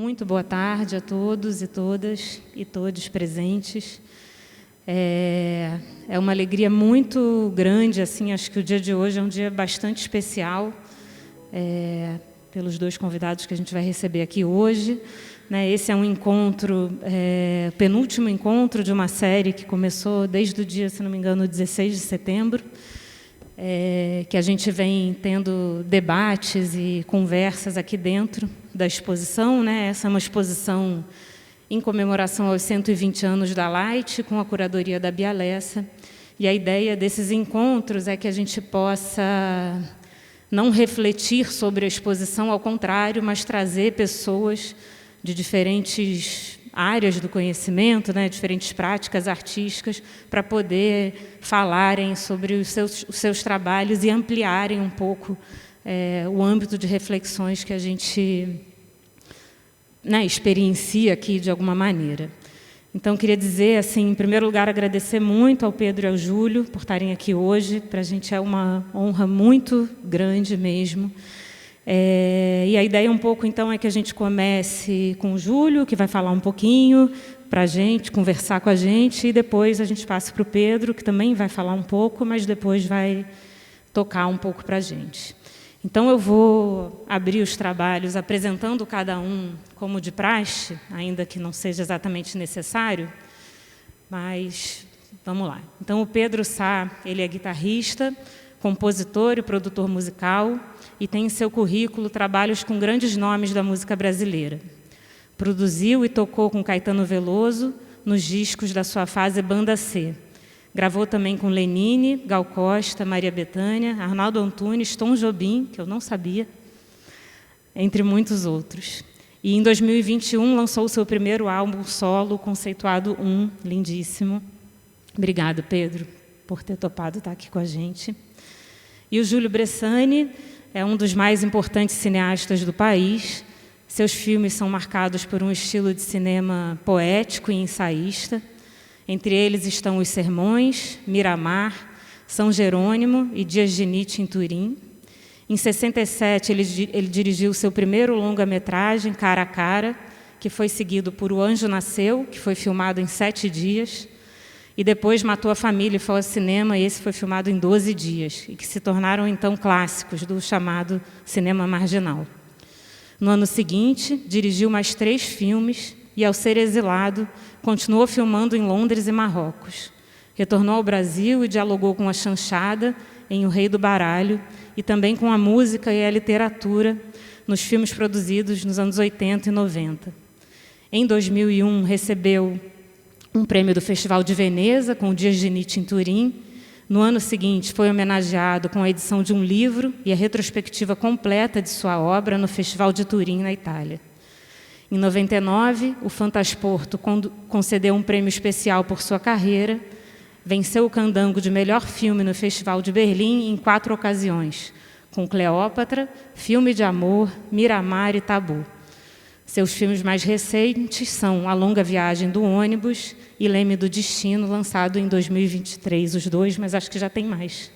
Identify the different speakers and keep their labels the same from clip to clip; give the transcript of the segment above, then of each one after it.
Speaker 1: Muito boa tarde a todos e todas e todos presentes. É uma alegria muito grande, assim, acho que o dia de hoje é um dia bastante especial, pelos dois convidados que a gente vai receber aqui hoje. Esse é um encontro, penúltimo encontro de uma série que começou desde o dia, se não me engano, 16 de setembro, que a gente vem tendo debates e conversas aqui dentro da exposição. Essa é uma exposição em comemoração aos 120 anos da Light, com a curadoria da Bia Lessa. E a ideia desses encontros é que a gente possa não refletir sobre a exposição, ao contrário, mas trazer pessoas de diferentes áreas do conhecimento, diferentes práticas artísticas, para poder falarem sobre os seus trabalhos e ampliarem um pouco o âmbito de reflexões que a gente experiencia aqui de alguma maneira. Então, queria dizer, assim, em primeiro lugar, agradecer muito ao Pedro e ao Júlio por estarem aqui hoje. Para a gente é uma honra muito grande mesmo. E a ideia um pouco, então, é que a gente comece com o Júlio, que vai falar um pouquinho para a gente, conversar com a gente, e depois a gente passe para o Pedro, que também vai falar um pouco, mas depois vai tocar um pouco para a gente. Então, eu vou abrir os trabalhos apresentando cada um como de praxe, ainda que não seja exatamente necessário, mas vamos lá. Então, o Pedro Sá, ele é guitarrista, compositor e produtor musical, e tem em seu currículo trabalhos com grandes nomes da música brasileira. Produziu e tocou com Caetano Veloso nos discos da sua fase Banda C. Gravou também com Lenine, Gal Costa, Maria Bethânia, Arnaldo Antunes, Tom Jobim, que eu não sabia, entre muitos outros. E em 2021 lançou o seu primeiro álbum solo, conceituado 1, lindíssimo. Obrigado, Pedro, por ter topado estar aqui com a gente. E o Júlio Bressani é um dos mais importantes cineastas do país. Seus filmes são marcados por um estilo de cinema poético e ensaísta. Entre eles estão Os Sermões, Miramar, São Jerônimo e Dias de Nietzsche em Turim. Em 67, ele dirigiu seu primeiro longa-metragem, Cara a Cara, que foi seguido por O Anjo Nasceu, que foi filmado em 7 dias, e depois Matou a Família e foi ao cinema, e esse foi filmado em 12 dias, e que se tornaram, então, clássicos do chamado cinema marginal. No ano seguinte, dirigiu mais 3 filmes, e, ao ser exilado, continuou filmando em Londres e Marrocos. Retornou ao Brasil e dialogou com a chanchada em O Rei do Baralho e também com a música e a literatura nos filmes produzidos nos anos 80 e 90. Em 2001, recebeu um prêmio do Festival de Veneza, com Dias de Nietzsche em Turim. No ano seguinte, foi homenageado com a edição de um livro e a retrospectiva completa de sua obra no Festival de Turim, na Itália. Em 99, o Fantasporto concedeu um prêmio especial por sua carreira, venceu o Candango de melhor filme no Festival de Berlim em 4 ocasiões, com Cleópatra, Filme de Amor, Miramar e Tabu. Seus filmes mais recentes são A Longa Viagem do Ônibus e Leme do Destino, lançado em 2023, os dois, mas acho que já tem mais,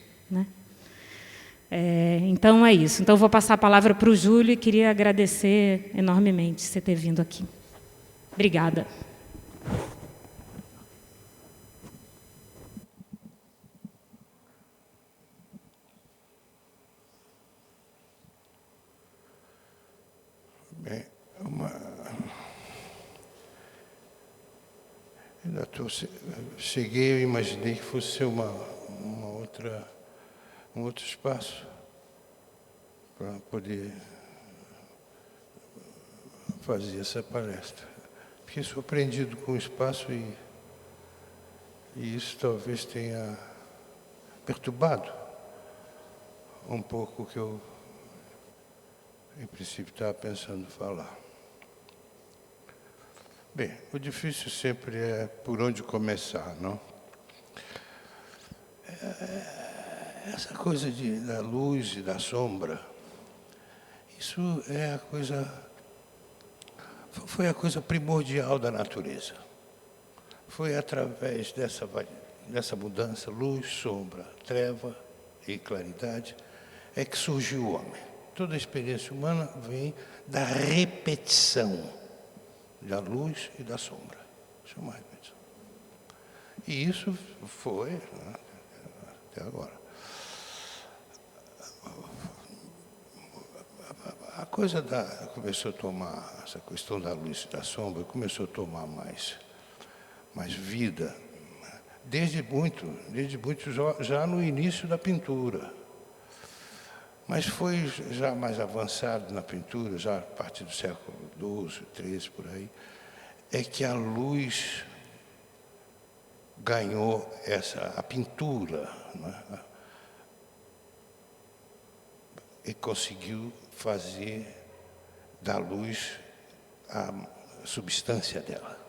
Speaker 1: Então é isso. Então, eu vou passar a palavra para o Júlio e queria agradecer enormemente você ter vindo aqui. Obrigada.
Speaker 2: Bem, cheguei, eu imaginei que fosse ser um outro espaço para poder fazer essa palestra. Fiquei surpreendido com o espaço e isso talvez tenha perturbado um pouco o que eu, em princípio, estava pensando falar. Bem, o difícil sempre é por onde começar, não? Essa coisa da luz e da sombra, isso é foi a coisa primordial da natureza. Foi através dessa mudança, luz, sombra, treva e claridade, é que surgiu o homem. Toda a experiência humana vem da repetição da luz e da sombra. Chama a repetição. E isso foi, né, até agora. A coisa começou a tomar, essa questão da luz e da sombra, começou a tomar mais vida, desde muito já no início da pintura. Mas foi já mais avançado na pintura, já a partir do século XII, XIII, por aí, é que a luz ganhou a pintura, né? E conseguiu fazer da luz a substância dela.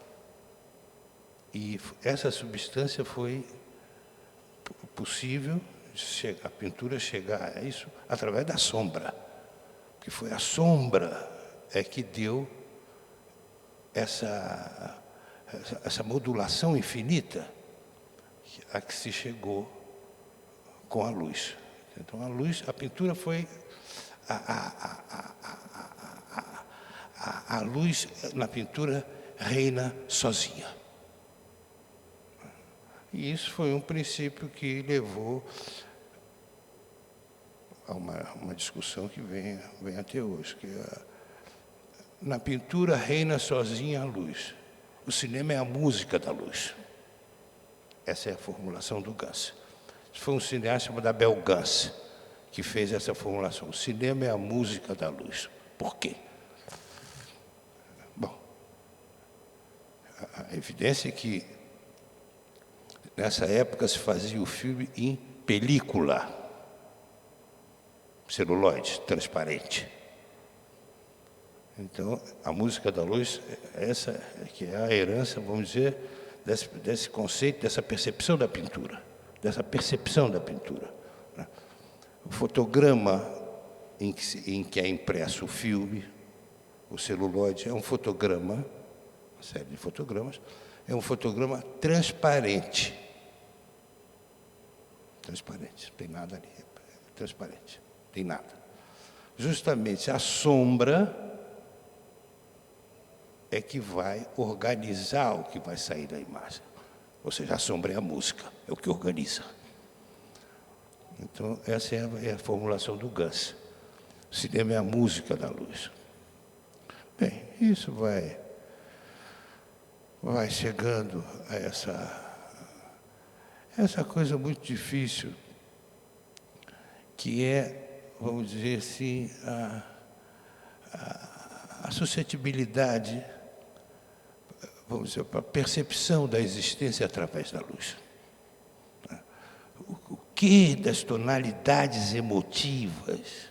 Speaker 2: E essa substância foi possível a pintura chegar a isso através da sombra. Porque foi a sombra que deu essa modulação infinita a que se chegou com a luz. Então a pintura foi a luz na pintura reina sozinha. E isso foi um princípio que levou a uma discussão que vem até hoje, que na pintura reina sozinha a luz. O cinema é a música da luz. Essa é a formulação do Gans. Foi um cineasta chamado Abel Gans que fez essa formulação. O cinema é a música da luz. Por quê? Bom, a evidência é que nessa época se fazia o filme em película, celuloide, transparente. Então, a música da luz, essa que é a herança, vamos dizer, desse conceito, dessa percepção da pintura. Né? O fotograma em que é impresso o filme, o celuloide, é um fotograma, uma série de fotogramas, é um fotograma transparente. Transparente, não tem nada ali, é transparente, não tem nada. Justamente a sombra é que vai organizar o que vai sair da imagem. Ou seja, a sombra é a música, é o que organiza. Então, essa é a formulação do Gans. O cinema é a música da luz. Bem, isso vai chegando a essa coisa muito difícil, que é, vamos dizer assim, a suscetibilidade, vamos dizer, para a percepção da existência através da luz. O que das tonalidades emotivas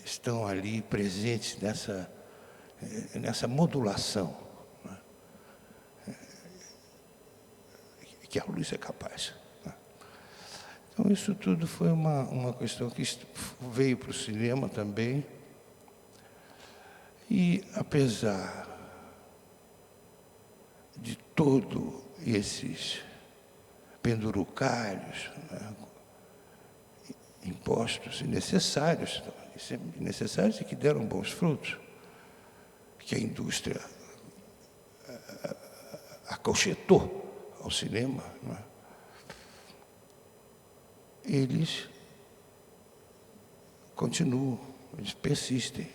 Speaker 2: estão ali presentes nessa modulação, né, que a luz é capaz. Né? Então, isso tudo foi uma questão que veio para o cinema também. E, apesar de todos esses pendurucalhos, né, impostos innecessários e que deram bons frutos, que a indústria acolchetou ao cinema, né, eles continuam, eles persistem.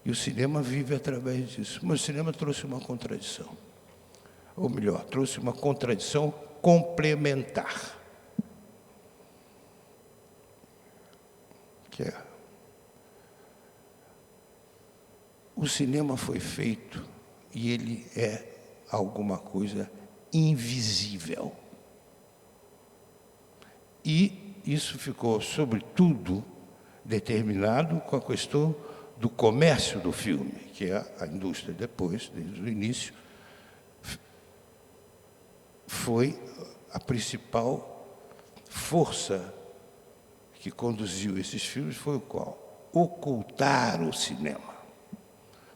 Speaker 2: E o cinema vive através disso. Mas o cinema trouxe uma contradição. Ou melhor, trouxe uma contradição complementar. Que é: o cinema foi feito e ele é alguma coisa invisível. E isso ficou, sobretudo, determinado com a questão do comércio do filme, que é a indústria depois, desde o início, foi a principal força que conduziu esses filmes, foi o qual? Ocultar o cinema.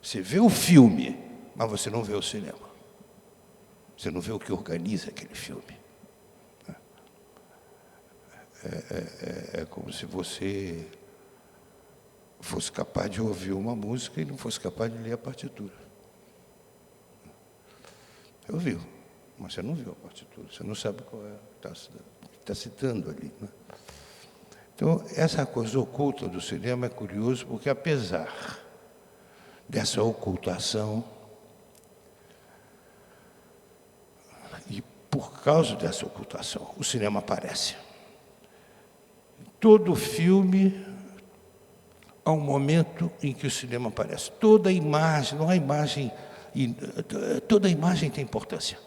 Speaker 2: Você vê o filme, mas você não vê o cinema. Você não vê o que organiza aquele filme. É como se você fosse capaz de ouvir uma música e não fosse capaz de ler a partitura. Eu vi, mas você não viu a partitura, você não sabe qual é que está citando ali, né? Então, essa coisa oculta do cinema é curioso, porque apesar dessa ocultação, e por causa dessa ocultação, o cinema aparece. Todo filme, há um momento em que o cinema aparece. Toda imagem, não há imagem, toda imagem tem importância.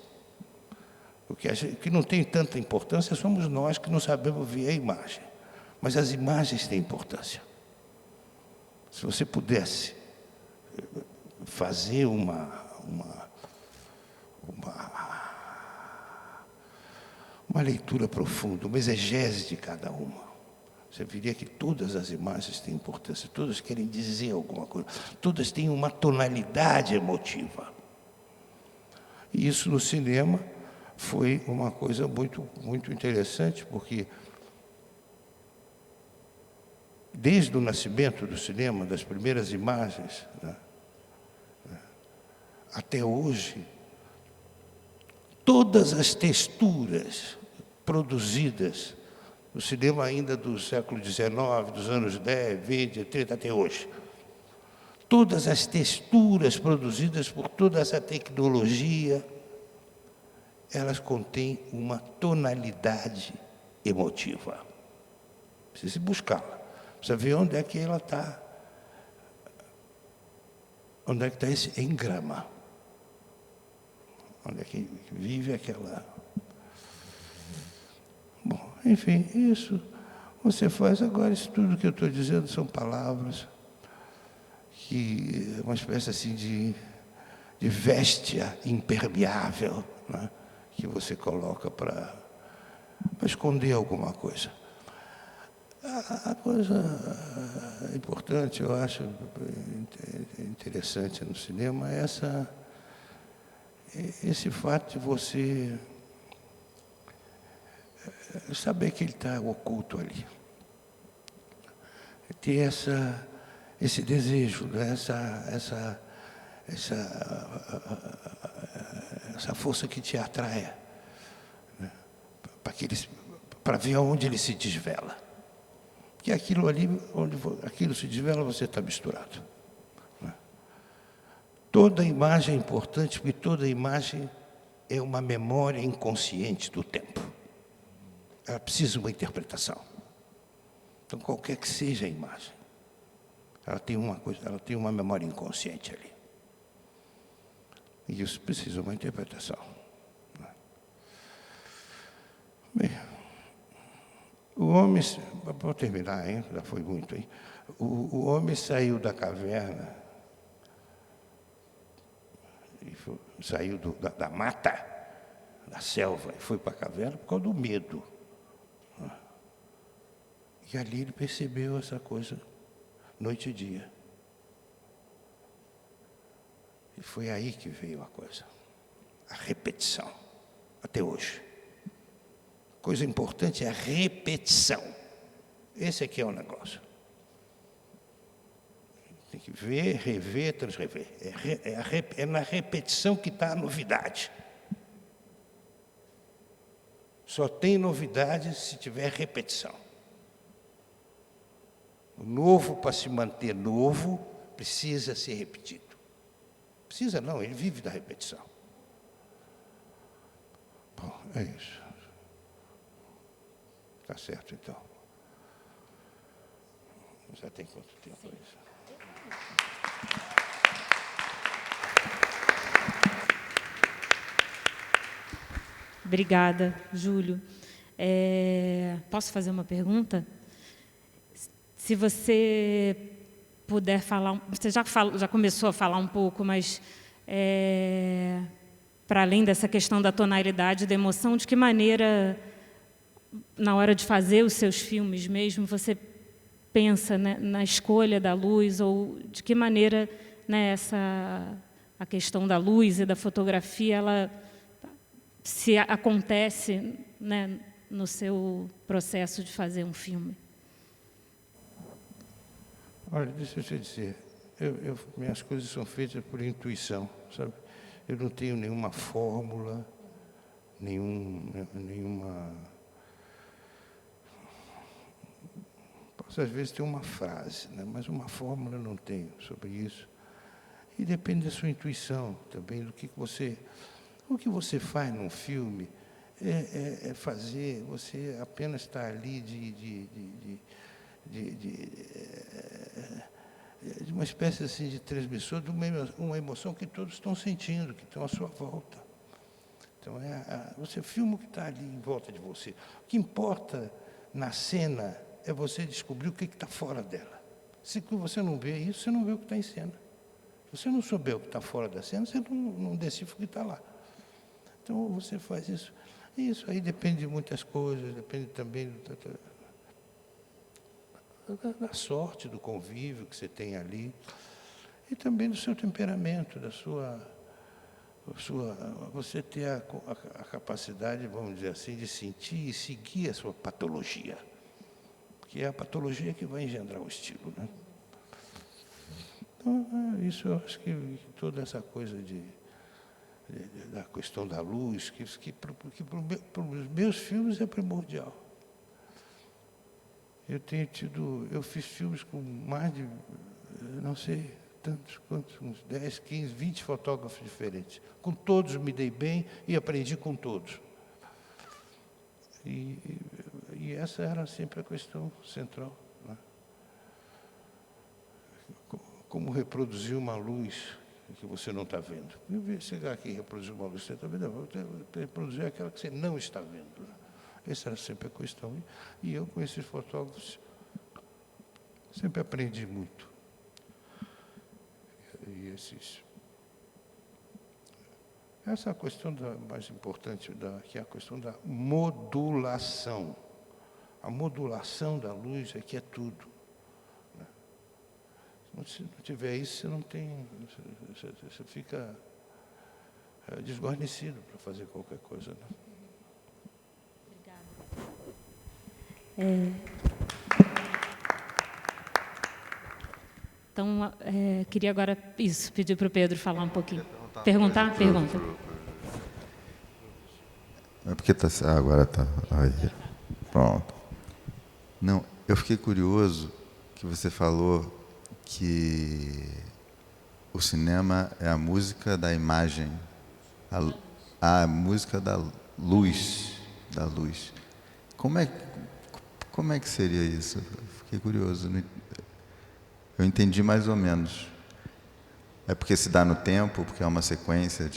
Speaker 2: O que não tem tanta importância somos nós que não sabemos ver a imagem. Mas as imagens têm importância. Se você pudesse fazer uma leitura profunda, uma exegese de cada uma, você veria que todas as imagens têm importância, todas querem dizer alguma coisa, todas têm uma tonalidade emotiva. E isso no cinema foi uma coisa muito, muito interessante, porque desde o nascimento do cinema, das primeiras imagens, né, até hoje, todas as texturas produzidas no cinema ainda do século XIX, dos anos 10, 20, 30, até hoje, todas as texturas produzidas por toda essa tecnologia, elas contêm uma tonalidade emotiva. Precisa buscá-la. Precisa ver onde é que ela está. Onde é que está esse engrama? Onde é que vive aquela... Bom, enfim, isso você faz. Agora, isso tudo que eu estou dizendo são palavras que... uma espécie assim de véstia impermeável, né, que você coloca para esconder alguma coisa. A coisa importante, eu acho interessante no cinema, é esse fato de você saber que ele está oculto ali. Ter esse desejo, né? essa força que te atrai, né? Para ver onde ele se desvela. Porque aquilo ali, onde aquilo se desvela, você está misturado. Né? Toda imagem é importante, porque toda imagem é uma memória inconsciente do tempo. Ela precisa de uma interpretação. Então, qualquer que seja a imagem, ela tem uma memória inconsciente ali. E isso precisa de uma interpretação. Bem, o homem, para terminar, hein? Já foi muito, hein? O homem saiu da caverna, saiu da mata, da selva, e foi para a caverna por causa do medo. E ali ele percebeu essa coisa, noite e dia. E foi aí que veio a coisa, a repetição, até hoje. Coisa importante é a repetição. Esse aqui é o negócio. Tem que ver, rever, transrever. É na repetição que está a novidade. Só tem novidade se tiver repetição. O novo, para se manter novo, precisa ser repetido. Precisa não, ele vive da repetição. Bom, é isso. Está certo, então. Já tem quanto tempo isso?
Speaker 1: Obrigada, Júlio. Posso fazer uma pergunta? Se você puder falar... Você já começou a falar um pouco, mas... para além dessa questão da tonalidade, da emoção, de que maneira, na hora de fazer os seus filmes mesmo, você pensa, né, na escolha da luz, ou de que maneira, né, a questão da luz e da fotografia, ela se acontece, né, no seu processo de fazer um filme?
Speaker 2: Olha, deixa eu te dizer, minhas coisas são feitas por intuição, sabe? Eu não tenho nenhuma fórmula, nenhuma... Posso, às vezes, ter uma frase, né? Mas uma fórmula eu não tenho sobre isso. E depende da sua intuição também, do que você... O que você faz num filme é fazer, você apenas está ali de uma espécie assim de transmissor de uma emoção que todos estão sentindo, que estão à sua volta. Então, você filma o que está ali em volta de você. O que importa na cena é você descobrir o que está fora dela. Se você não vê isso, você não vê o que está em cena. Se você não souber o que está fora da cena, você não decifra o que está lá. Então, você faz isso. E isso aí depende de muitas coisas, depende também da sorte, do convívio que você tem ali, e também do seu temperamento, você ter a capacidade, vamos dizer assim, de sentir e seguir a sua patologia, que é a patologia que vai engendrar o estilo, né? Então, isso eu acho que toda essa coisa da questão da luz, que para os meus filmes é primordial. Eu fiz filmes com mais de, não sei, quantos, uns 10, 15, 20 fotógrafos diferentes. Com todos me dei bem e aprendi com todos. E essa era sempre a questão central, né? Como reproduzir uma luz que você não está vendo. Chegar aqui e reproduzir uma luz que você está vendo, reproduzir aquela que você não está vendo, né? Essa era sempre a questão. E eu, com esses fotógrafos, sempre aprendi muito. Essa é a questão mais importante, que é a questão da modulação. A modulação da luz é que é tudo, né? Se não tiver isso, você não tem... Você fica desguarnecido para fazer qualquer coisa, né?
Speaker 1: Então, queria agora pedir para o Pedro falar um pouquinho. Perguntar? Pergunta.
Speaker 3: É porque está... agora está... Aí. Pronto. Não, eu fiquei curioso que você falou que o cinema é a música da imagem, a música da luz, Como é que seria isso? Fiquei curioso. Eu entendi mais ou menos. É porque se dá no tempo, porque é uma sequência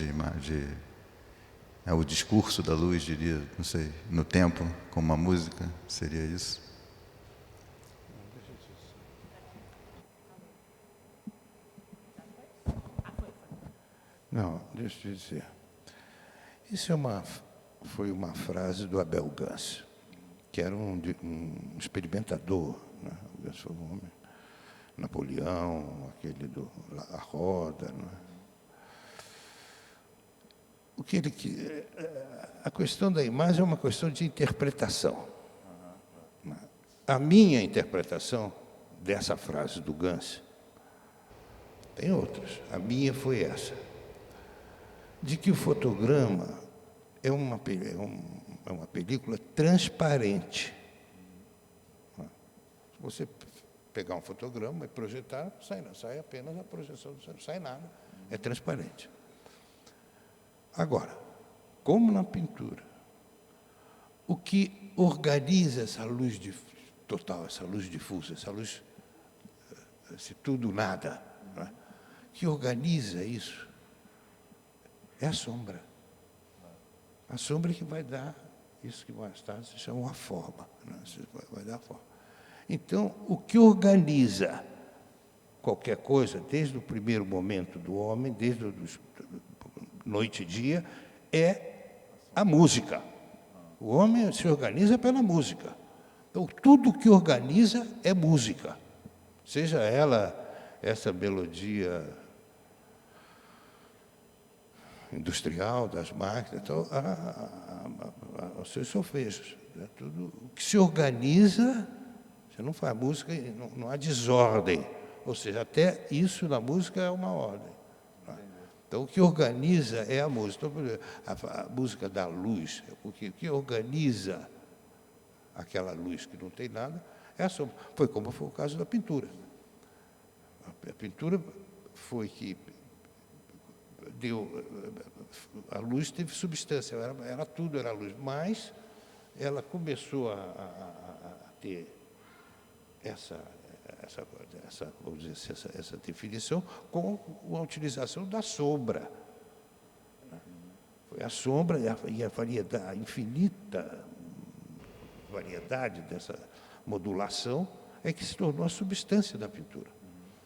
Speaker 3: é o discurso da luz, diria, não sei, no tempo, com uma música, seria isso?
Speaker 2: Não, deixa eu dizer. Isso foi uma frase do Abel Gance, que era um experimentador, né? O Gance foi um homem. Napoleão, aquele A Roda, né? A questão da imagem é uma questão de interpretação. A minha interpretação dessa frase do Gance, tem outras, a minha foi essa, de que o fotograma é uma película transparente. Se você pegar um fotograma e projetar, sai apenas a projeção, não sai nada, é transparente. Agora, como na pintura, o que organiza essa luz total, essa luz difusa, essa luz, esse tudo nada, né? Que organiza isso é a sombra. A sombra que vai dar isso que mais tarde se chama uma forma, né? Vai dar a forma. Então, o que organiza qualquer coisa, desde o primeiro momento do homem, desde noite e dia, é a música. O homem se organiza pela música. Então, tudo que organiza é música. Seja ela essa melodia industrial das máquinas, então, os seus solfejos. Né? Tudo o que se organiza, você não faz música, não há desordem. Ou seja, até isso na música é uma ordem. Né? Então, o que organiza é a música. Então, a música da luz, o que organiza aquela luz que não tem nada é a sombra. Foi como foi o caso da pintura. A pintura foi que deu... A luz teve substância, era tudo, era luz. Mas ela começou a ter vamos dizer, essa definição com a utilização da sombra. Foi a sombra e a infinita variedade dessa modulação é que se tornou a substância da pintura.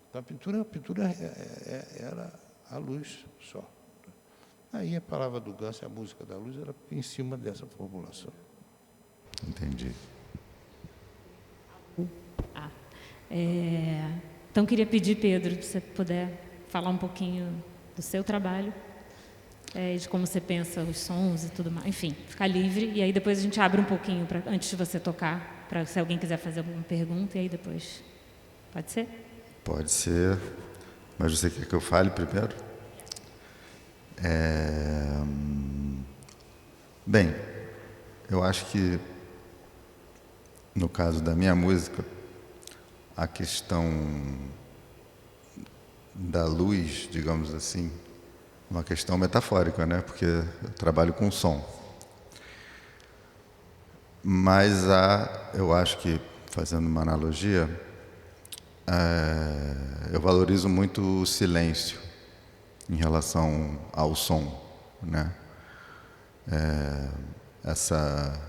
Speaker 2: Então, a pintura era a luz só. Aí a palavra do Gans, a música da luz, era em cima dessa formulação.
Speaker 3: Entendi.
Speaker 1: Então, queria pedir, Pedro, se você puder falar um pouquinho do seu trabalho, de como você pensa os sons e tudo mais. Enfim, ficar livre. E aí depois a gente abre um pouquinho, antes de você tocar, para se alguém quiser fazer alguma pergunta, e aí depois... Pode ser?
Speaker 3: Pode ser. Mas você quer que eu fale primeiro? Bem, eu acho que, no caso da minha música, a questão da luz, digamos assim, uma questão metafórica, né? Porque eu trabalho com som. Mas eu acho que, fazendo uma analogia, eu valorizo muito o silêncio em relação ao som, né? Essa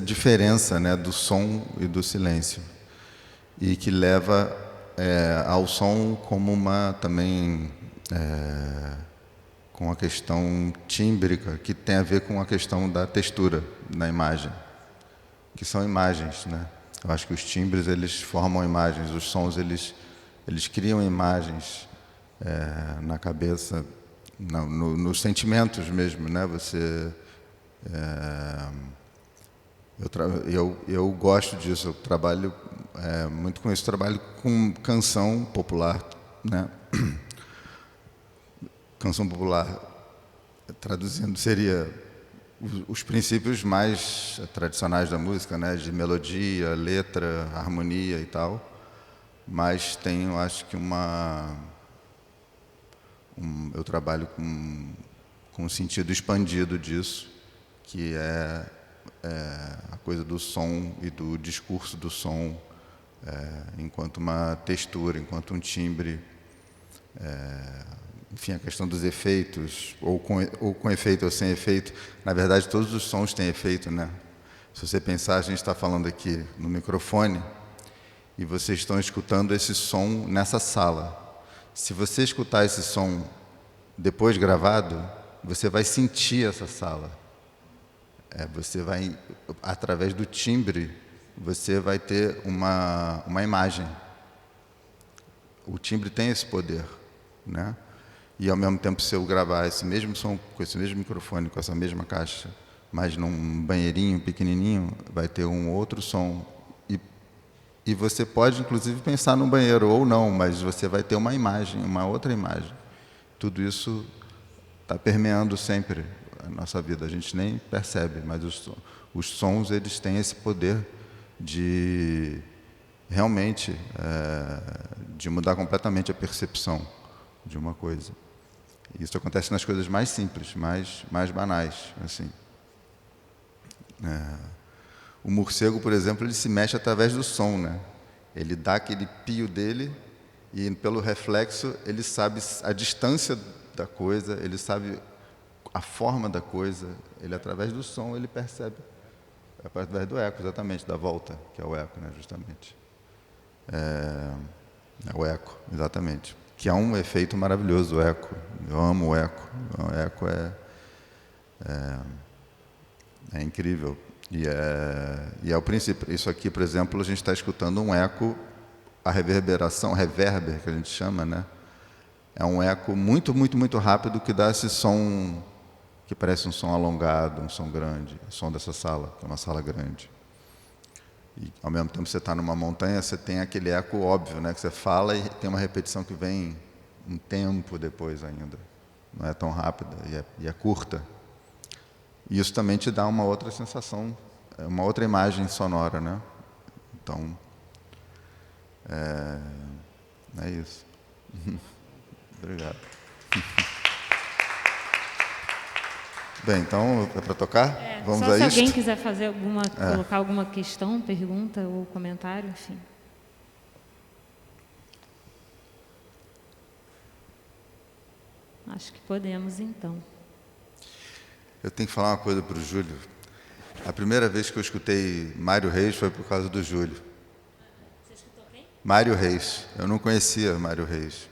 Speaker 3: diferença, né, do som e do silêncio, e que leva ao som como também com a questão tímbrica, que tem a ver com a questão da textura na imagem, que são imagens, né? Eu acho que os timbres, eles formam imagens, os sons, eles criam imagens na cabeça, nos sentimentos mesmo, né? Eu gosto disso, eu trabalho muito com isso, trabalho com canção popular, né? Canção popular, traduzindo, seria os princípios mais tradicionais da música, né? De melodia, letra, harmonia e tal, mas tem, eu acho que eu trabalho com um sentido expandido disso, que é a coisa do som e do discurso do som, enquanto uma textura, enquanto um timbre, enfim, a questão dos efeitos, ou com efeito ou sem efeito. Na verdade, todos os sons têm efeito, né? Se você pensar, a gente está falando aqui no microfone e vocês estão escutando esse som nessa sala. Se você escutar esse som depois gravado, você vai sentir essa sala. Você vai, através do timbre, você vai ter uma imagem. O timbre tem esse poder, né? E, ao mesmo tempo, se eu gravar esse mesmo som, com esse mesmo microfone, com essa mesma caixa, mas num banheirinho pequenininho, vai ter um outro som. E você pode, inclusive, pensar num banheiro ou não, mas você vai ter uma imagem, uma outra imagem. Tudo isso está permeando sempre a nossa vida. A gente nem percebe, mas os sons, eles têm esse poder de, realmente, de mudar completamente a percepção de uma coisa. Isso acontece nas coisas mais simples, mais banais, assim. O morcego, por exemplo, ele se mexe através do som, né? Ele dá aquele pio dele e, pelo reflexo, ele sabe a distância da coisa, ele sabe a forma da coisa. Ele, através do som, ele percebe. Através do eco, exatamente, da volta, que é o eco, né, justamente. É o eco, exatamente. Que é um efeito maravilhoso, o eco. Eu amo o eco. O eco é incrível. E é o princípio. Isso aqui, por exemplo, a gente está escutando um eco, a reverberação, reverber, que a gente chama, né? É um eco muito, muito, muito rápido que dá esse som que parece um som alongado, um som grande, o som dessa sala, que é uma sala grande. E, ao mesmo tempo, você está numa montanha, você tem aquele eco óbvio, né? Que você fala e tem uma repetição que vem um tempo depois ainda. Não é tão rápida e é curta. E isso também te dá uma outra sensação, uma outra imagem sonora, né? Então, é isso. Obrigado. Bem, então, é para tocar? Vamos
Speaker 1: só
Speaker 3: a
Speaker 1: se
Speaker 3: isso?
Speaker 1: alguém quiser fazer colocar alguma questão, pergunta ou comentário, enfim. Acho que podemos, então.
Speaker 3: Eu tenho que falar uma coisa para o Júlio. A primeira vez que eu escutei Mário Reis foi por causa do Júlio.
Speaker 1: Você escutou quem?
Speaker 3: Mário Reis. Eu não conhecia Mário Reis.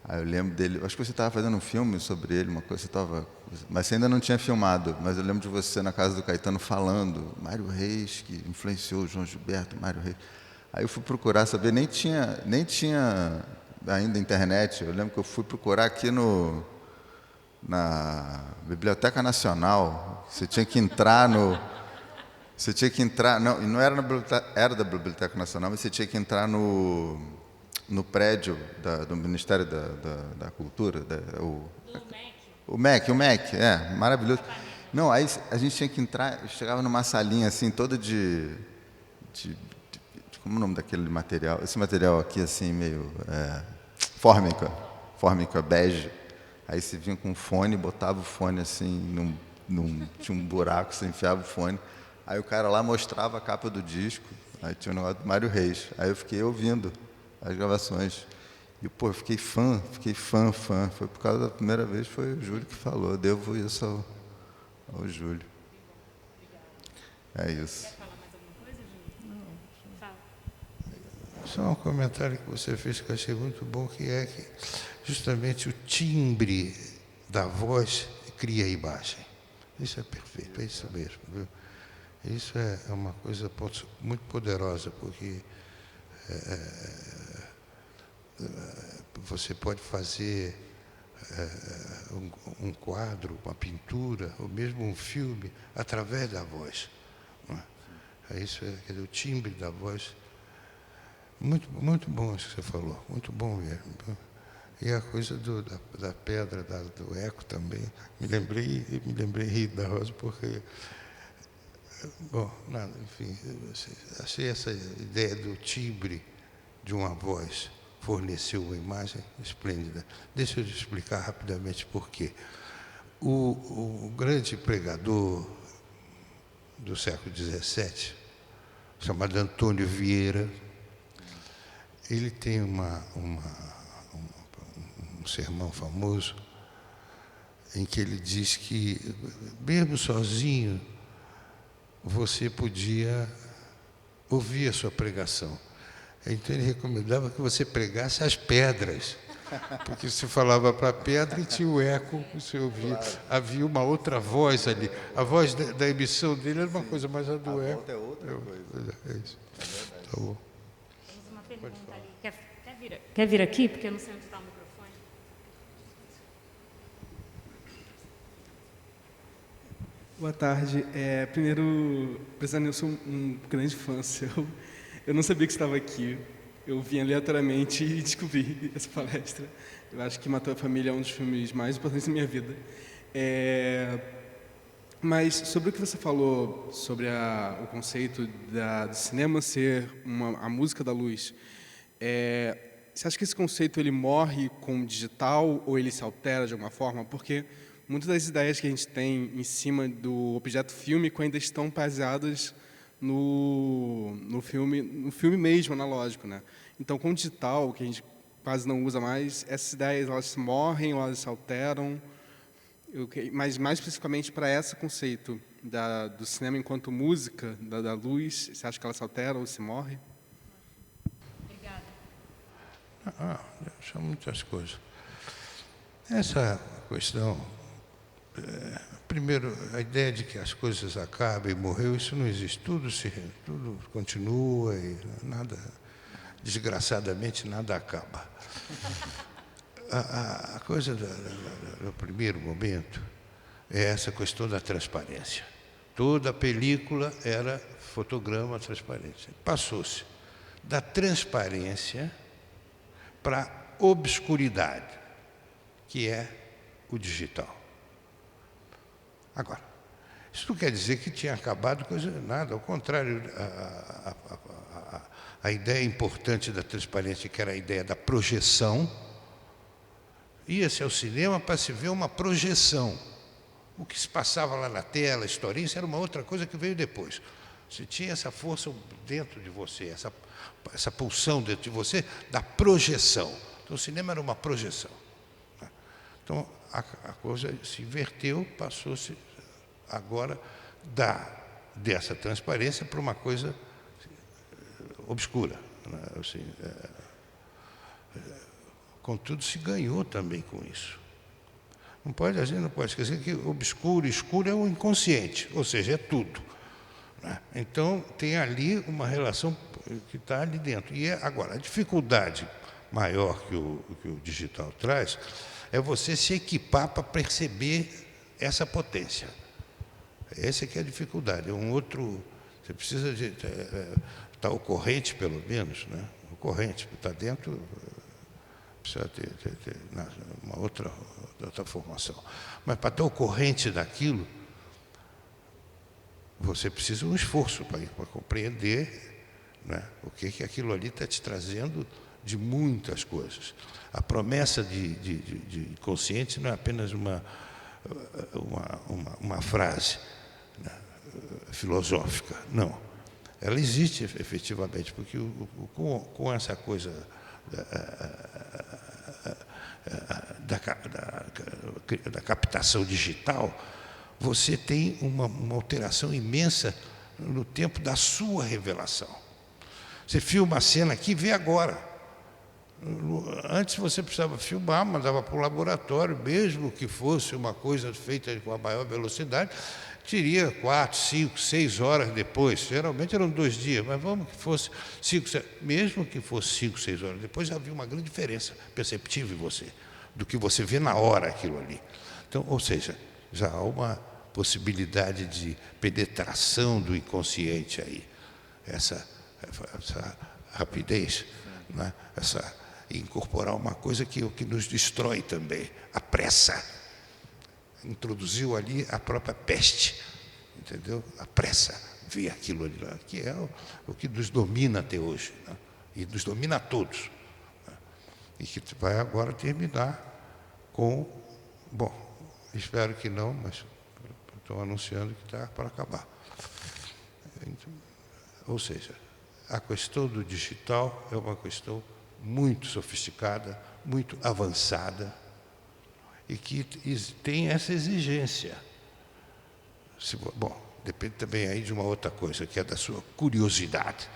Speaker 3: Aí eu lembro dele, acho que você estava fazendo um filme sobre ele, uma coisa, mas você ainda não tinha filmado, mas eu lembro de você na casa do Caetano falando, Mário Reis, que influenciou o João Gilberto, Mário Reis. Aí eu fui procurar saber, nem tinha ainda internet, eu lembro que eu fui procurar aqui na Biblioteca Nacional, você tinha que entrar, não era era da Biblioteca Nacional, mas você tinha que entrar no prédio do Ministério da Cultura, o MEC, maravilhoso. Não, aí a gente tinha que entrar, chegava numa salinha assim, toda como é o nome daquele material? Esse material aqui assim, meio fórmica bege. Aí você vinha com um fone, botava o fone assim, tinha um buraco, você enfiava o fone. Aí o cara lá mostrava a capa do disco, aí tinha o negócio do Mário Reis. Aí eu fiquei ouvindo as gravações. E, pô, eu fiquei fã. Foi por causa da primeira vez, foi o Júlio que falou. Eu devo isso ao Júlio. É isso.
Speaker 1: Quer falar mais alguma coisa, Júlio? Não. Fala.
Speaker 2: Só um comentário que você fez que eu achei muito bom, que é que justamente o timbre da voz cria a imagem. Isso é perfeito, é isso mesmo. Viu? Isso é uma coisa muito poderosa, porque você pode fazer um quadro, uma pintura, ou mesmo um filme, através da voz. Não é? Isso quer dizer, o timbre da voz. Muito bom isso que você falou, muito bom mesmo. E a coisa da pedra, do eco também. Me lembrei da Rosa, porque... Bom, nada, enfim, achei essa ideia do timbre de uma voz forneceu uma imagem esplêndida. Deixa eu te explicar rapidamente por quê. O grande pregador do século XVII, chamado Antônio Vieira, ele tem um sermão famoso em que ele diz que, mesmo sozinho, você podia ouvir a sua pregação. Então ele recomendava que você pregasse as pedras, porque você falava para a pedra e tinha o eco, você ouvia. Claro. Havia uma outra voz ali. A voz da emissão dele era uma coisa, mas a do eco...
Speaker 3: A volta é outra coisa.
Speaker 2: É isso. Tá bom.
Speaker 1: Temos uma pergunta ali. Quer vir aqui? Porque eu não sei onde está o microfone.
Speaker 4: Boa tarde. Primeiro, Presidente, eu sou um grande fã seu. Eu não sabia que estava aqui. Eu vim aleatoriamente e descobri essa palestra. Eu acho que Matou a Família é um dos filmes mais importantes da minha vida. Mas sobre o que você falou, sobre o conceito do cinema ser a música da luz, você acha que esse conceito ele morre com o digital ou ele se altera de alguma forma? Porque muitas das ideias que a gente tem em cima do objeto fílmico ainda estão baseadas no filme mesmo, analógico, né? Então, com o digital, que a gente quase não usa mais, essas ideias elas morrem ou elas se alteram? Mas mais especificamente para esse conceito do cinema enquanto música, da luz, você acha que ela se altera ou se morre?
Speaker 1: Obrigada.
Speaker 2: São muitas coisas. Essa questão... primeiro, a ideia de que as coisas acabam e morreu, isso não existe. Tudo continua e nada, desgraçadamente, nada acaba. A coisa do primeiro momento é essa questão da transparência. Toda a película era fotograma transparente. Passou-se da transparência para a obscuridade, que é o digital. Agora, isso não quer dizer que tinha acabado coisa nada, ao contrário, a ideia importante da transparência, que era a ideia da projeção, ia-se ao cinema para se ver uma projeção. O que se passava lá na tela, a historinha, isso era uma outra coisa que veio depois. Você tinha essa força dentro de você, essa pulsão dentro de você da projeção. Então, o cinema era uma projeção. Então, a coisa se inverteu, passou-se agora dessa transparência para uma coisa obscura. Né? Assim, contudo, se ganhou também com isso. A gente não pode esquecer que obscuro e escuro é o inconsciente, ou seja, é tudo. Né? Então, tem ali uma relação que está ali dentro. E agora, a dificuldade maior que o digital traz é você se equipar para perceber essa potência. Essa que é a dificuldade. É um outro... Você precisa de... Está o corrente, pelo menos, né? O corrente está dentro... Precisa ter uma outra formação. Mas para ter o corrente daquilo, você precisa de um esforço para compreender, né, o que aquilo ali está te trazendo de muitas coisas. A promessa de consciente não é apenas uma frase, né, filosófica, não. Ela existe efetivamente, porque com essa coisa da captação digital, você tem uma alteração imensa no tempo da sua revelação. Você filma a cena aqui e vê agora. Antes você precisava filmar, mandava para o laboratório, mesmo que fosse uma coisa feita com a maior velocidade, teria 4, 5, 6 horas depois. Geralmente eram 2 dias, mas vamos que fosse 5, 6, mesmo que fosse 5, 6 horas depois, havia uma grande diferença perceptível em você, do que você vê na hora aquilo ali. Então, ou seja, já há uma possibilidade de penetração do inconsciente aí. Essa rapidez, né? Incorporar uma coisa que nos destrói também, a pressa. Introduziu ali a própria peste, entendeu? A pressa, ver aquilo ali lá, que é o que nos domina até hoje, né? E nos domina a todos, né? E que vai agora terminar com, bom, espero que não, mas estou anunciando que está para acabar. Então, ou seja, a questão do digital é uma questão muito sofisticada, muito avançada, e que tem essa exigência. Bom, depende também aí de uma outra coisa, que é da sua curiosidade.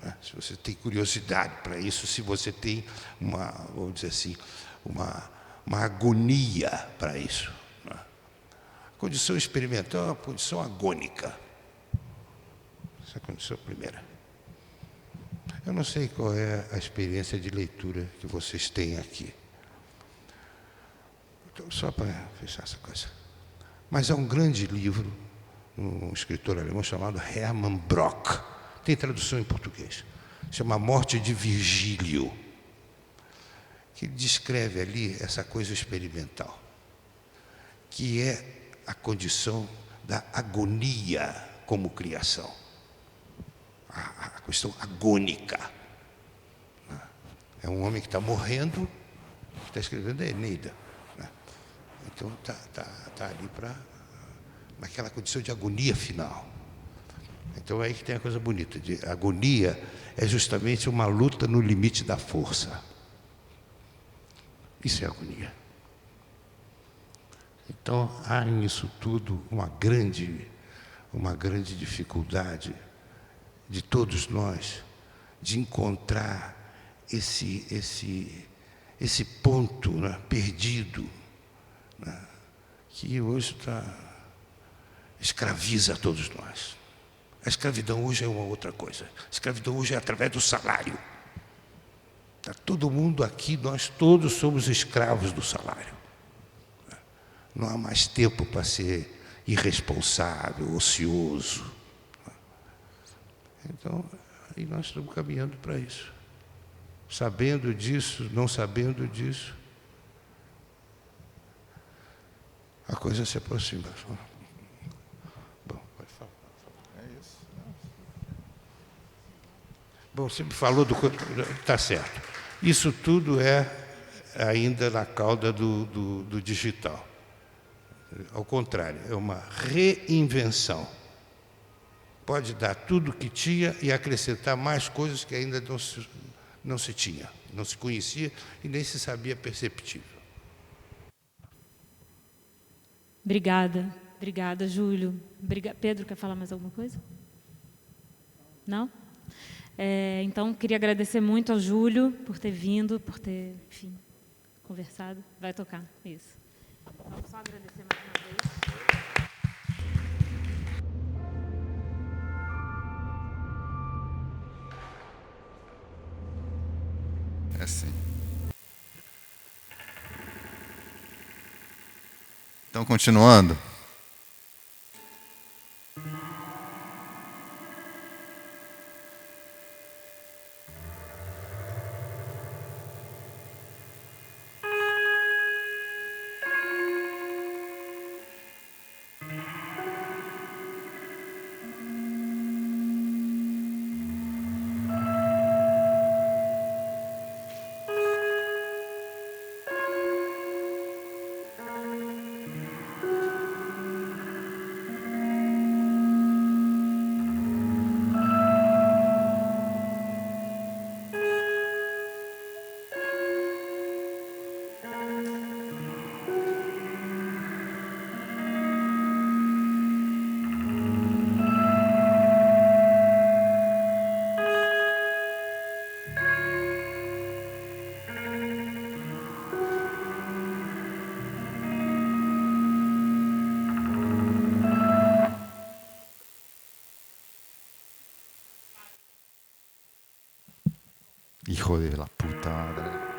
Speaker 2: Né? Se você tem curiosidade para isso, se você tem vamos dizer assim, uma agonia para isso. Né? A condição experimental é uma condição agônica. Essa é a condição primeira. Eu não sei qual é a experiência de leitura que vocês têm aqui. Então, só para fechar essa coisa. Mas há um grande livro, um escritor alemão chamado Hermann Brock, tem tradução em português, chama A Morte de Virgílio, que descreve ali essa coisa experimental, que é a condição da agonia como criação. A questão agônica. É um homem que está morrendo, está escrevendo a Eneida. Né? Então, está ali naquela condição de agonia final. Então, é aí que tem a coisa bonita. Agonia é justamente uma luta no limite da força. Isso é agonia. Então, há nisso tudo uma grande dificuldade de todos nós, de encontrar esse ponto, né, perdido, né, que hoje escraviza todos nós. A escravidão hoje é uma outra coisa. A escravidão hoje é através do salário. Está todo mundo aqui, nós todos somos escravos do salário. Não há mais tempo para ser irresponsável, ocioso. Então, aí nós estamos caminhando para isso. Sabendo disso, não sabendo disso, a coisa se aproxima. Bom, pode falar. É isso. Bom, você me falou do... Está certo. Isso tudo é ainda na cauda do digital. Ao contrário, é uma reinvenção. Pode dar tudo o que tinha e acrescentar mais coisas que ainda não se tinha, não se conhecia e nem se sabia perceptível.
Speaker 1: Obrigada. Obrigada, Júlio. Pedro, quer falar mais alguma coisa? Não? Então, queria agradecer muito ao Júlio por ter vindo, por ter, enfim, conversado. Vai tocar, isso. Vamos só agradecer mais uma vez.
Speaker 3: É assim. Então, continuando. Hijo de la puta madre.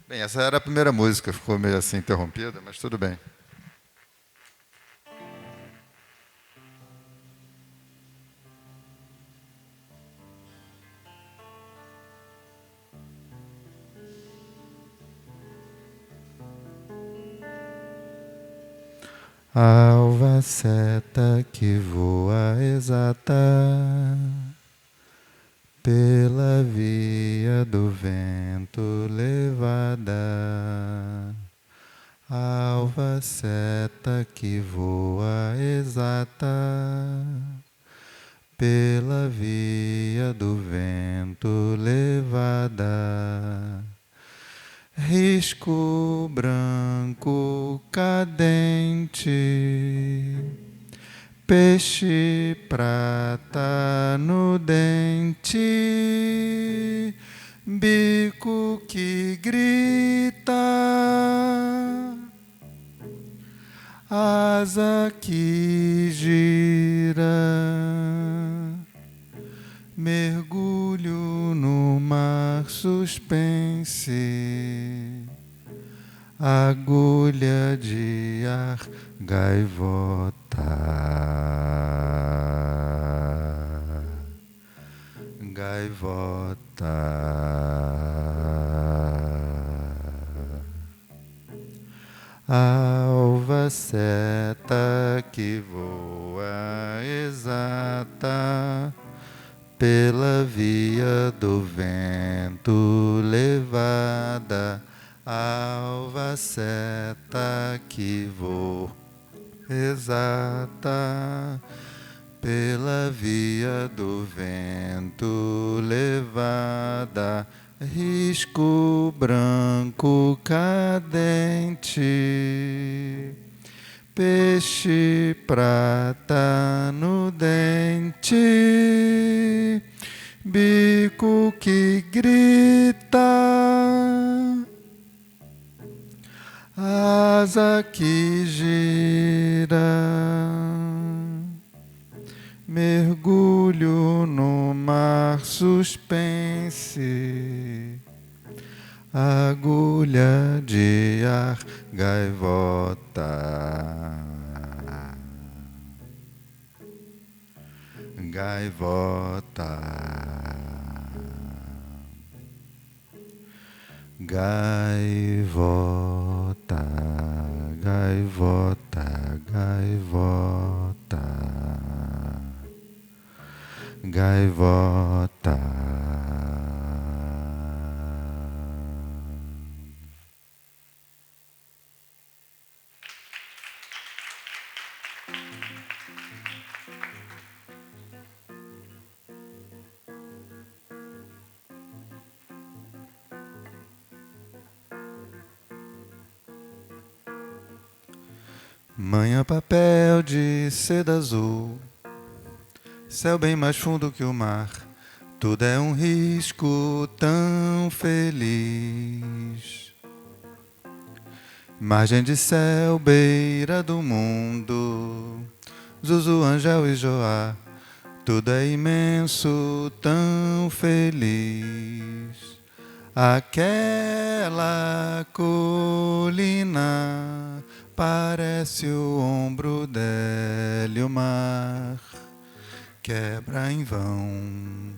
Speaker 3: Bem, essa era a primeira música, ficou meio assim interrompida, mas tudo bem. Alva seta que voa exata pela via do vento levada. Alva seta que voa exata pela via do vento levada. Risco branco cadente, peixe prata no dente, bico que grita, asa que gira, mergulho no mar suspense, agulha de ar, gaivota. Gaivota. Alva seta que voa exata pela via do vento levada. Alva seta que voa exata pela via do vento levada. Risco branco cadente, peixe prata no dente, bico que grita, asa que gira, mergulho no mar suspense, agulha de ar, gaivota. Gaivota. Gaivota. Gaivota. Gaivota. Gaivota. Manhã papel de seda azul, céu bem mais fundo que o mar, tudo é um risco tão feliz. Margem de céu, beira do mundo, Zuzu, Angel e Joá, tudo é imenso, tão feliz. Aquela colina parece o ombro dele, o mar quebra em vão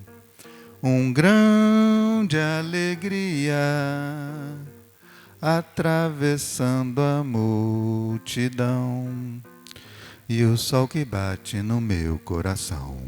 Speaker 3: um grão de alegria, atravessando a multidão, e o sol que bate no meu coração.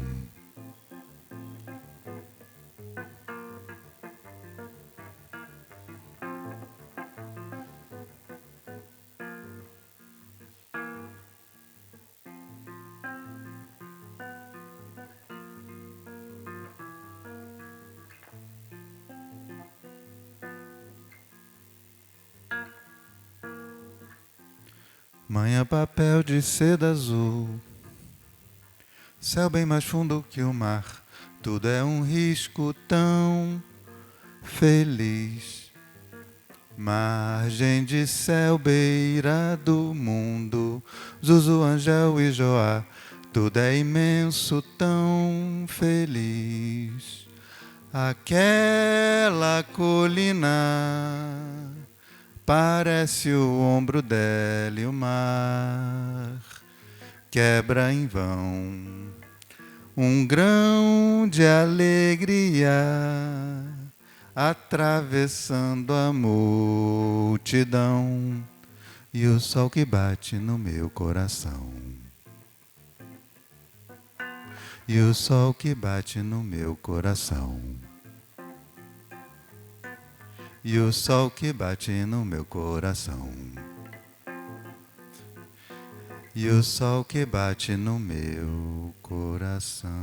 Speaker 3: Manhã papel de seda azul, céu bem mais fundo que o mar, tudo é um risco tão feliz. Margem de céu, beira do mundo, Zuzu, Angel e Joá, tudo é imenso, tão feliz. Aquela colina parece o ombro dele, o mar quebra em vão um grão de alegria, atravessando a multidão, e o sol que bate no meu coração. E o sol que bate no meu coração. E o sol que bate no meu coração. E o sol que bate no meu coração. coração.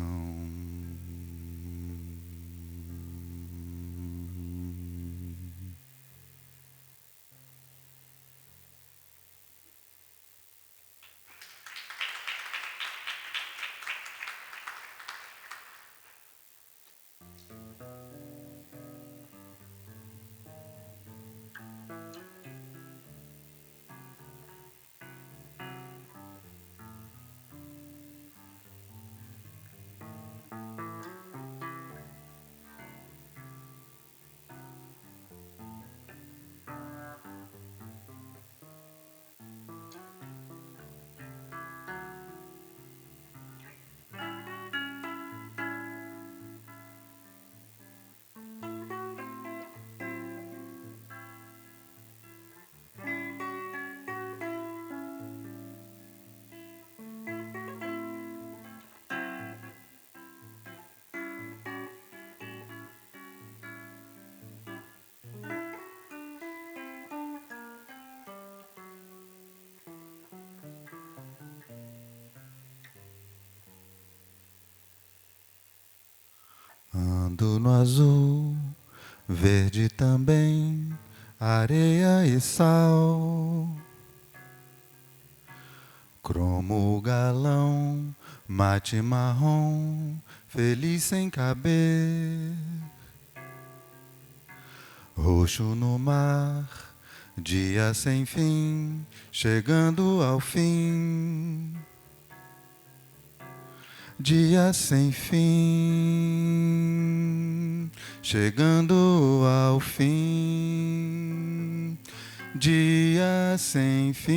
Speaker 3: Ando no azul, verde também, areia e sal. Cromo galão, mate marrom, feliz sem caber. Roxo no mar, dia sem fim, chegando ao fim. Dia sem fim, chegando ao fim. Dia sem fim,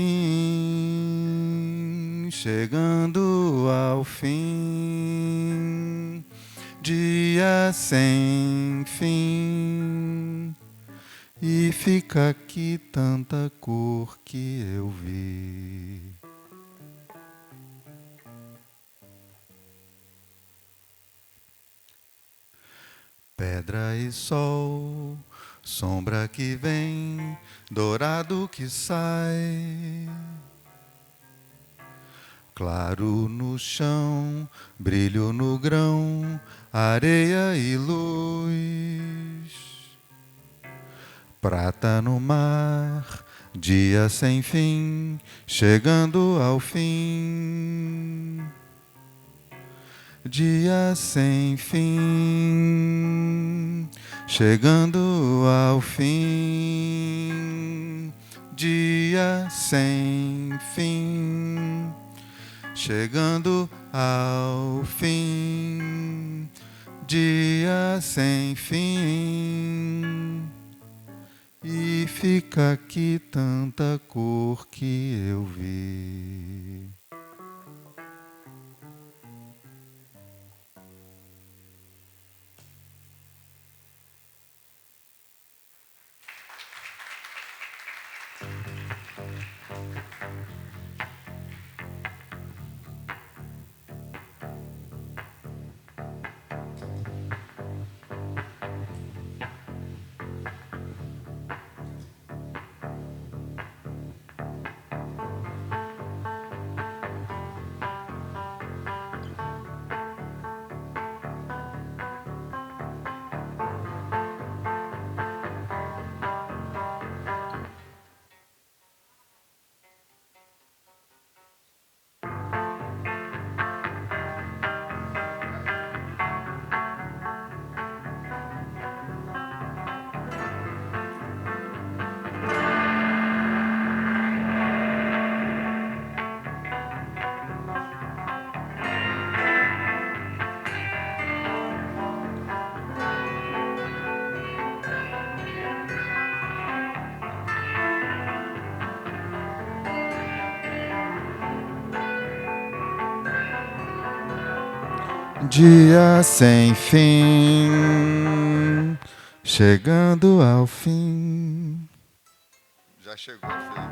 Speaker 3: chegando ao fim. Dia sem fim. E fica aqui tanta cor que eu vi. Pedra e sol, sombra que vem, dourado que sai. Claro no chão, brilho no grão, areia e luz. Prata no mar, dia sem fim, chegando ao fim. Dia sem fim, chegando ao fim. Dia sem fim, chegando ao fim. Dia sem fim. E fica aqui tanta cor que eu vi. Dia sem fim, chegando ao fim. Já chegou, filho.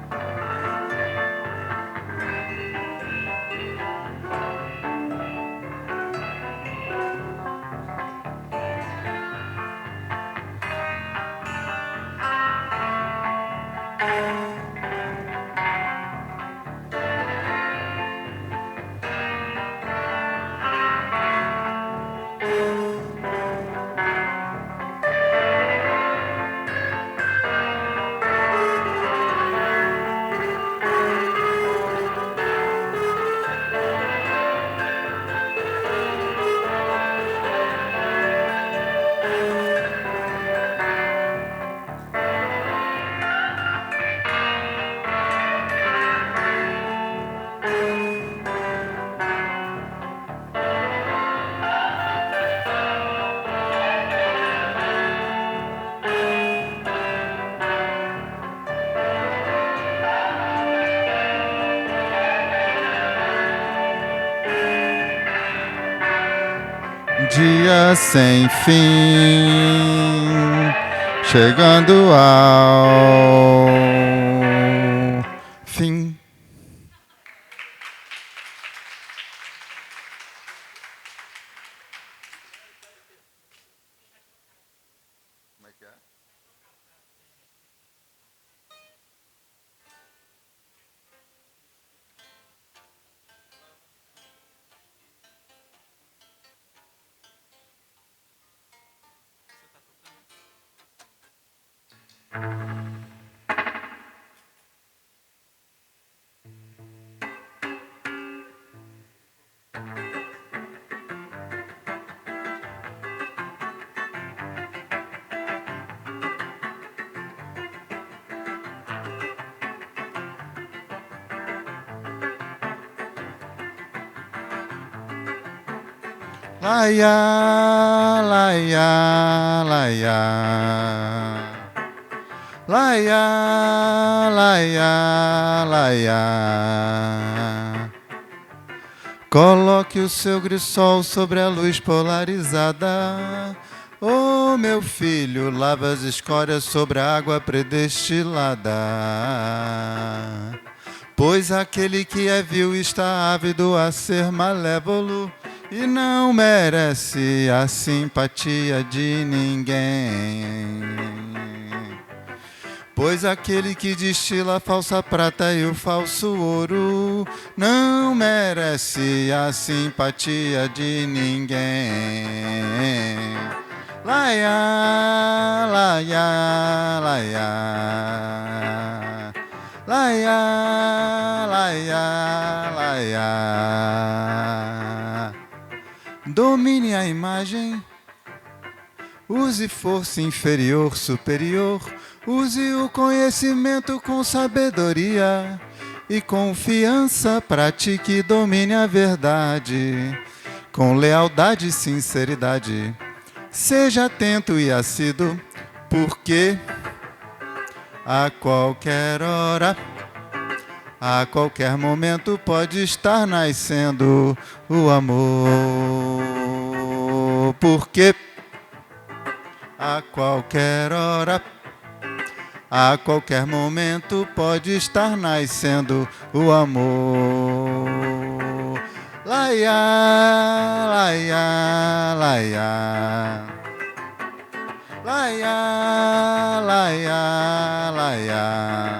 Speaker 3: dia sem fim, chegando ao fim. Laia, laia, laia. Laia, laia, laia. Coloque o seu grisol sobre a luz polarizada. Oh, meu filho, lava as escórias sobre a água predestilada. Pois aquele que é vil está ávido a ser malévolo e não merece a simpatia de ninguém. Pois aquele que destila a falsa prata e o falso ouro não merece a simpatia de ninguém. Laia, laia, laia. Laia, laia, laia. Domine a imagem, use força inferior, superior, use o conhecimento com sabedoria e confiança, pratique e domine a verdade, com lealdade e sinceridade. Seja atento e assíduo, porque a qualquer hora, a qualquer momento pode estar nascendo o amor. Porque a qualquer hora, a qualquer momento pode estar nascendo o amor. Laia, laia, laia. Laia, laia, laia.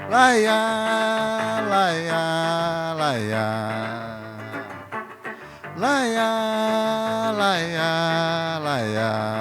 Speaker 3: Laia, laia, laia. Laia, laia, laia.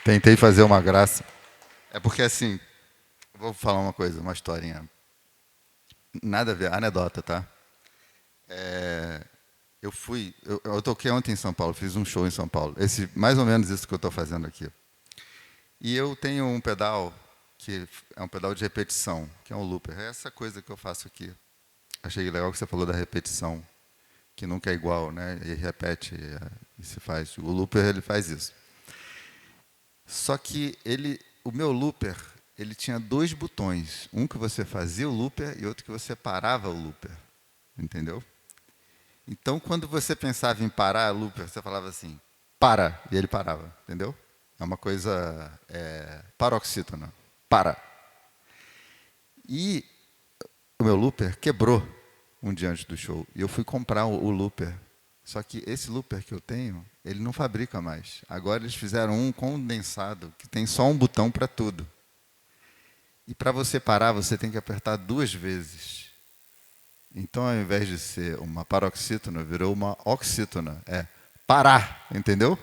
Speaker 3: Tentei fazer uma graça. É porque, assim, vou falar uma coisa, uma historinha. Nada a ver, anedota, tá? Eu toquei ontem em São Paulo, fiz um show em São Paulo. Mais ou menos isso que eu estou fazendo aqui. E eu tenho um pedal, que é um pedal de repetição, que é um looper. É essa coisa que eu faço aqui. Achei legal que você falou da repetição, que nunca é igual, né? E repete, e se faz. O looper, ele faz isso. Só que o meu looper, ele tinha 2 botões. Um que você fazia o looper e outro que você parava o looper. Entendeu? Então, quando você pensava em parar o looper, você falava assim, para, e ele parava. Entendeu? É uma coisa paroxítona. Para. E o meu looper quebrou um dia antes do show. E eu fui comprar o looper. Só que esse looper que eu tenho, ele não fabrica mais. Agora eles fizeram um condensado, que tem só um botão para tudo. E para você parar, você tem que apertar 2 vezes. Então, ao invés de ser uma paroxítona, virou uma oxítona. É parar, entendeu?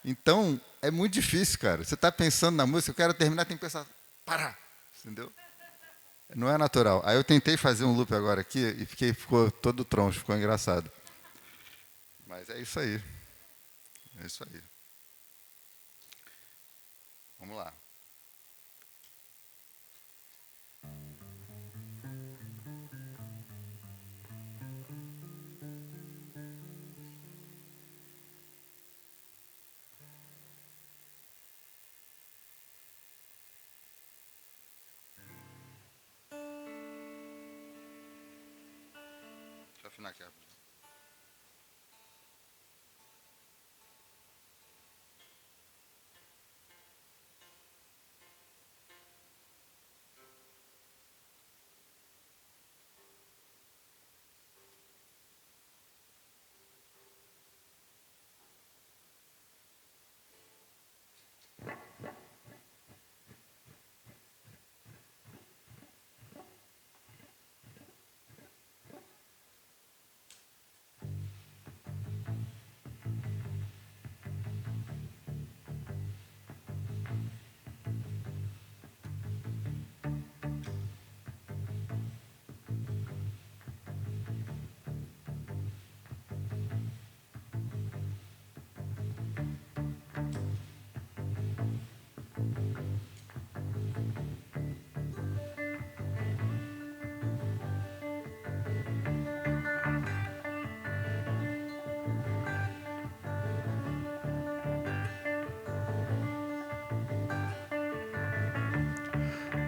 Speaker 3: Então, é muito difícil, cara. Você está pensando na música, eu quero terminar, tem que pensar, parar, entendeu? Não é natural. Aí eu tentei fazer um loop agora aqui e ficou todo troncho, ficou engraçado. Mas é isso aí. É isso aí. Vamos lá. Deixa eu afinar aqui rapidinho.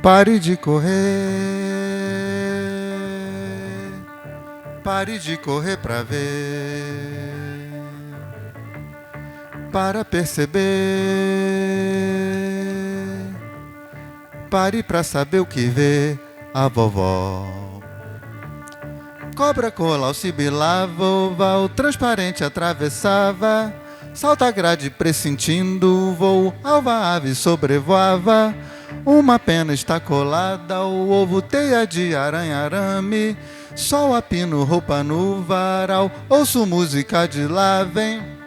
Speaker 3: Pare de correr, pare de correr pra ver, para perceber, pare pra saber o que vê a vovó. Cobra colau sibilava, oval transparente atravessava, salta grade pressentindo o voo, alva ave sobrevoava. Uma pena está colada ao ovo, teia de aranha-arame, sol a pino, roupa no varal, ouço música de lá vem.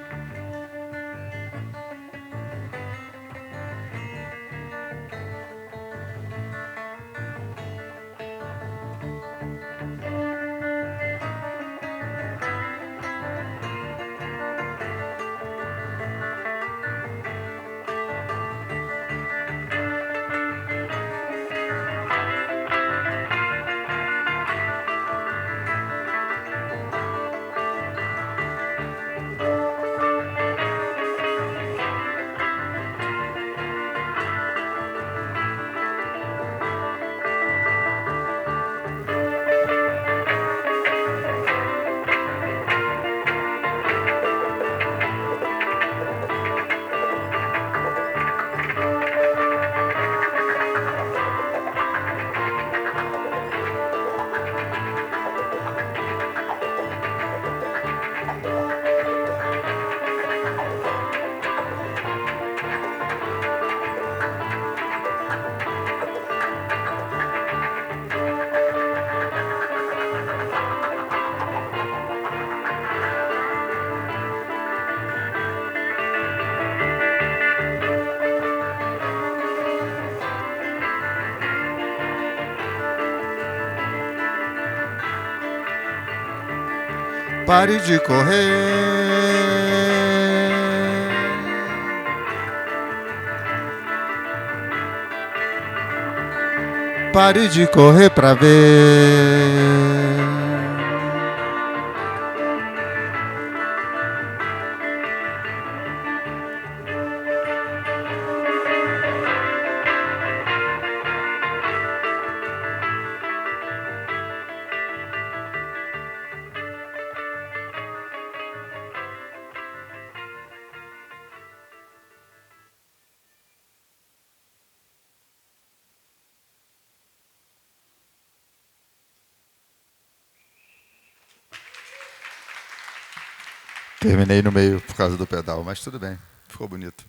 Speaker 3: Pare de correr, pare de correr pra ver. Terminei no meio por causa do pedal, mas tudo bem, ficou bonito.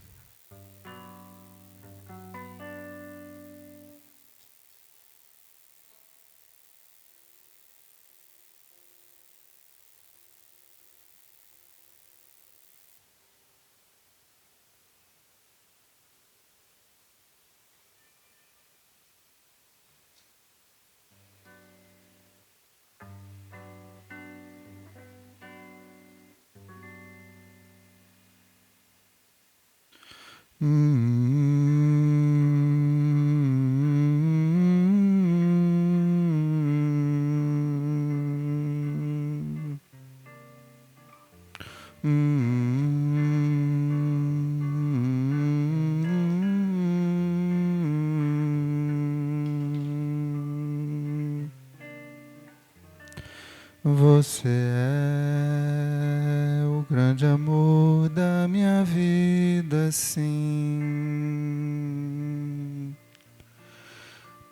Speaker 3: Você é o grande amor da minha vida, sim.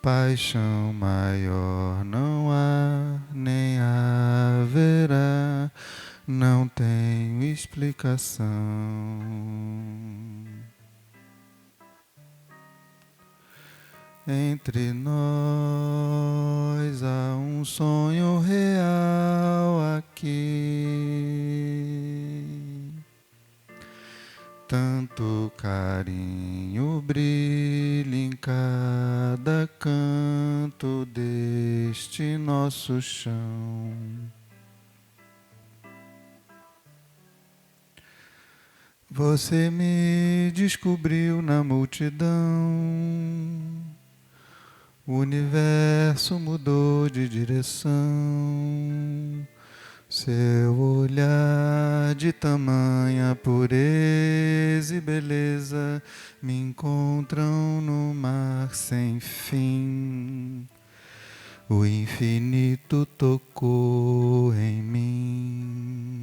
Speaker 3: Paixão maior não há, nem haverá, não tenho explicação. Entre nós há um sonho real aqui. Tanto carinho brilha em cada canto deste nosso chão. Você me descobriu na multidão. O universo mudou de direção. Seu olhar de tamanha pureza e beleza me encontram no mar sem fim. O infinito tocou em mim.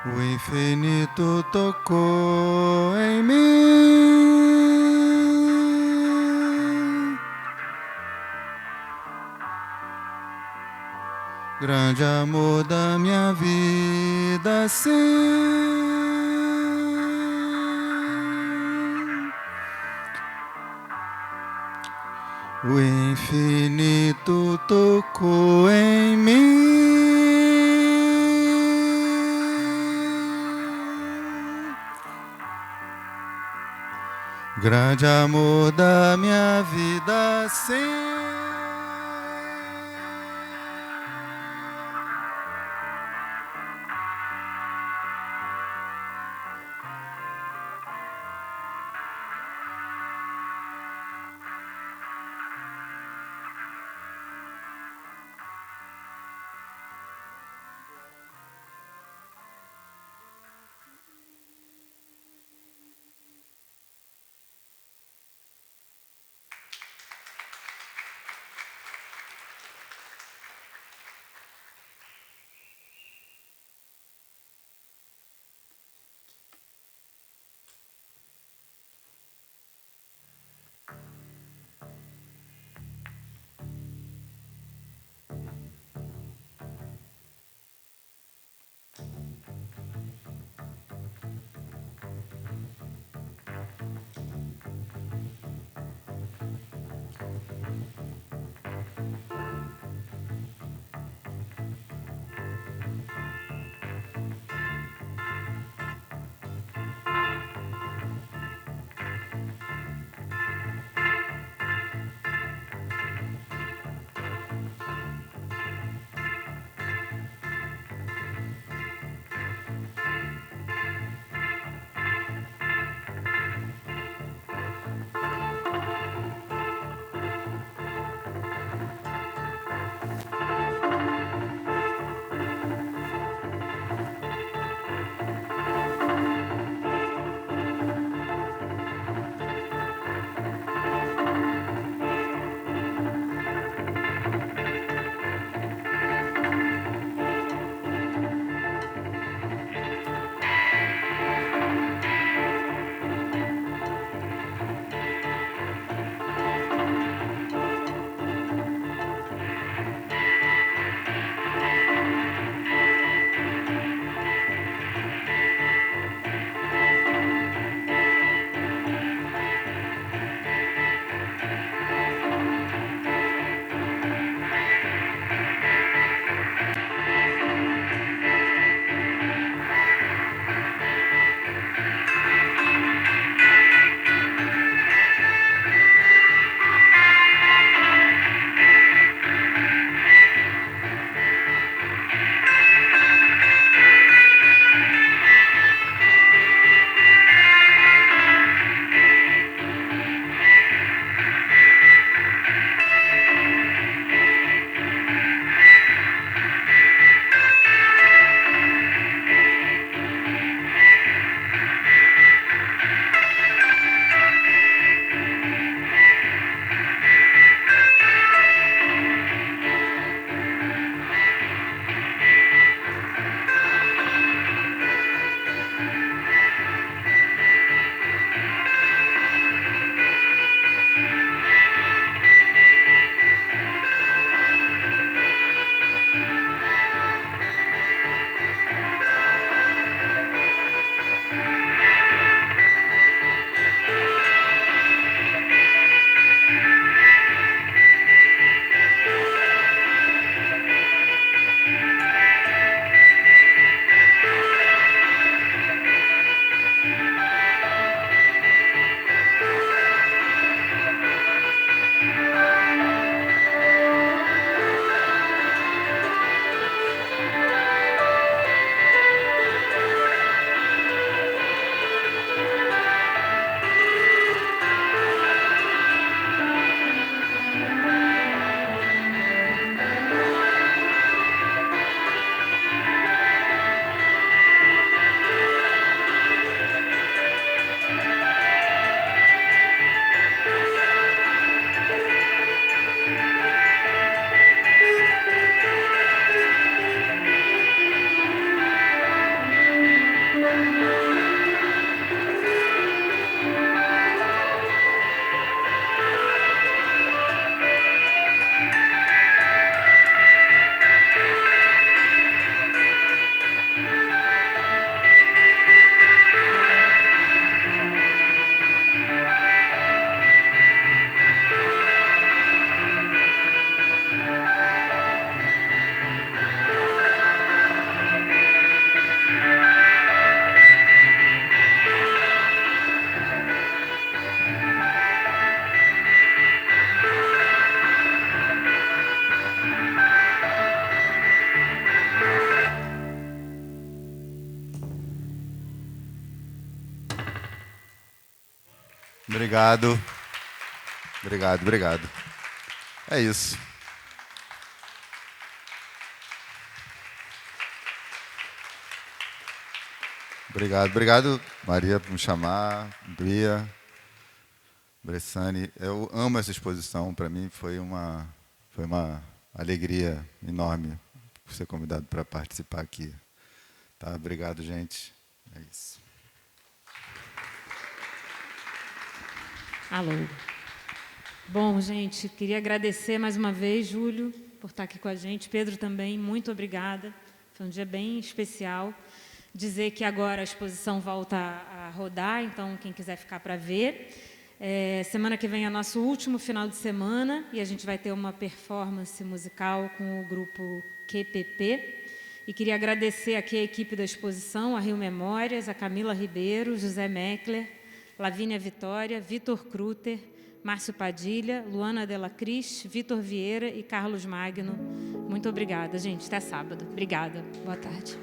Speaker 3: O infinito tocou em mim. Grande amor da minha vida, sim. O infinito tocou em mim. Grande amor da minha vida, sim. Obrigado. Obrigado, obrigado. É isso. Obrigado, obrigado, Maria, por me chamar, Bria, Bressani. Eu amo essa exposição, para mim foi uma alegria enorme ser convidado para participar aqui. Tá? Obrigado, gente. É isso.
Speaker 1: Alô. Bom, gente, queria agradecer mais uma vez, Júlio, por estar aqui com a gente. Pedro também, muito obrigada. Foi um dia bem especial. Dizer que agora a exposição volta a rodar, então quem quiser ficar para ver. Semana que vem é nosso último final de semana e a gente vai ter uma performance musical com o grupo QPP. E queria agradecer aqui a equipe da exposição, a Rio Memórias, a Camila Ribeiro, José Meckler, Lavínia Vitória, Vitor Kruter, Márcio Padilha, Luana Della Cris, Vitor Vieira e Carlos Magno. Muito obrigada, gente. Até sábado. Obrigada. Boa tarde.